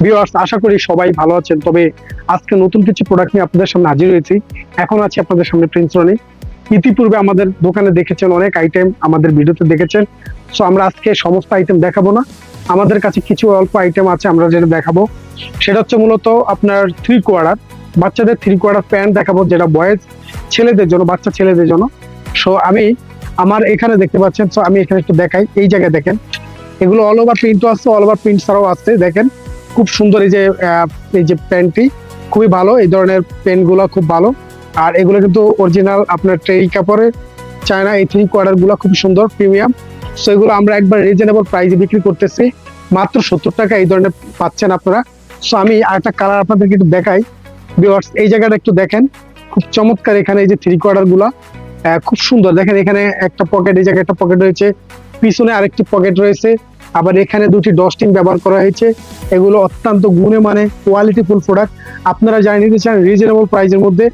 Viewers, আশা করি সবাই ভালো আছেন। তবে আজকে নতুন কিছু প্রোডাক্ট নিয়ে আপনাদের সামনে হাজির হয়েছি। এখন আছি আপনাদের সামনে প্রিন্স রনি। ইতিপূর্বে আমাদের দোকানে দেখেছেন অনেক আইটেম, আমাদের ভিডিওতে দেখেছেন। সো আমরা আজকে সমস্ত আইটেম দেখাবো না, আমাদের কাছে কিছু অল্প আইটেম আছে আমরা যেটা দেখাবো। সেটা হচ্ছে মূলত আপনার 3/4 বাচ্চাদের 3/4 প্যান্ট দেখাবো, যেটা বয়েজ ছেলেদের জন্য, বাচ্চা ছেলেদের জন্য। সো আমি আমার এখানে দেখতে পাচ্ছেন, সো আমি এখানে একটু দেখাই। এই জায়গায় দেখেন, এগুলো অল ওভার প্রিন্টও আছে, অল ওভার প্রিন্ট ছাড়াও আছে। দেখেন খুব সুন্দর এই যে প্যান্টটি খুবই ভালো, এই ধরনের প্যান্ট গুলো খুব ভালো। আর এগুলো কিন্তু অরিজিনাল আপনার ট্রেই কাপড়ের, চায়না। এই 3/4 গুলো খুব সুন্দর প্রিমিয়াম। সো এগুলো আমরা একবার রিজনেবল প্রাইসে বিক্রি করতেছি, মাত্র 70 টাকা এই ধরনের পাচ্ছেন আপনারা। সো আমি আরেকটা কালার আপনাদেরকে একটু দেখাই। ভিউয়ার্স, এই জায়গাটা একটু দেখেন, খুব চমৎকার। এখানে এই যে 3/4 গুলা খুব সুন্দর। দেখেন এখানে একটা পকেট, এই জায়গায় একটা পকেট রয়েছে, পিছনে আরেকটি পকেট রয়েছে। আবার এখানে দুটি ডস্টিং ব্যবহার করা হয়েছে। এগুলো অত্যন্ত গুণে মানে কোয়ালিটিফুল প্রোডাক্ট। আপনারা যারা নিতে চান রিজনেবল প্রাইসের মধ্যে